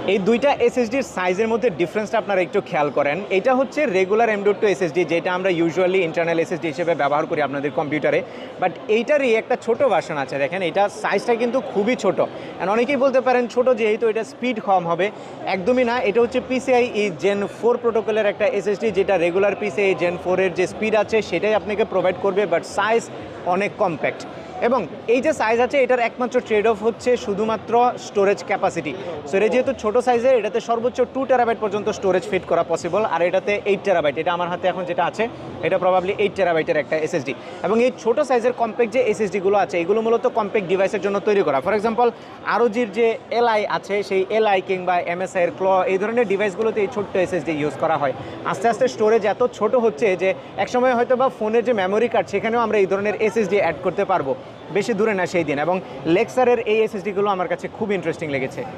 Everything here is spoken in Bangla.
এই দুইটা এসএসডির সাইজের মধ্যে ডিফারেন্সটা আপনারা একটু খেয়াল করেন। এটা হচ্ছে রেগুলার M.2 এসএসডি, যেটা আমরা ইউজুয়ালি ইন্টারনাল এসএসডি হিসেবে ব্যবহার করি আপনাদের কম্পিউটারে। বাট এইটারই একটা ছোট ভার্সন আছে, দেখেন এটা সাইজটা কিন্তু খুবই ছোট। অ্যান্ড অনেকেই বলতে পারেন ছোট যেহেতু এটা স্পিড কম হবে, একদমই না। এটা হচ্ছে PCIe Gen 4 প্রোটোকলের একটা এসএসডি, যেটা রেগুলার PCIe Gen 4 এর যে স্পিড আছে সেটাই আপনাকে প্রোভাইড করবে, বাট সাইজ অনেক কম্প্যাক্ট। এবং এই যে সাইজ আছে এটার একমাত্র ট্রেড অফ হচ্ছে শুধুমাত্র স্টোরেজ ক্যাপাসিটি। সো এটা যেহেতু ছোটো সাইজের, এটাতে সর্বোচ্চ 2 টেরাবাইট পর্যন্ত স্টোরেজ ফিট করা পসিবল, আর এটাতে 8 টেরাবাইট। এটা আমার হাতে এখন যেটা আছে এটা প্রবাবলি 8 টেরাবাইটের একটা এসএসডি। এবং এই ছোটো সাইজের কম্প্যাক্ট যে এসএসডিগুলো আছে এগুলো মূলত কম্প্যাক্ট ডিভাইসের জন্য তৈরি করা। ফর এক্সাম্পল ROG-র যে LI আছে, সেই LI কিংবা MSI এর ক্ল, এই ধরনের ডিভাইসগুলোতে এই ছোট্ট এসএসডি ইউজ করা হয়। আস্তে আস্তে স্টোরেজ এত ছোট হচ্ছে যে একসময় হয়তো বা ফোনের যে মেমোরি কার্ড সেখানেও আমরা এই ধরনের এসএসডি অ্যাড করতে পারবো, বেশি দূরে না সেই দিন। এবং লেক্সারের এই এসএসডিগুলো আমার কাছে খুব ইন্টারেস্টিং লেগেছে।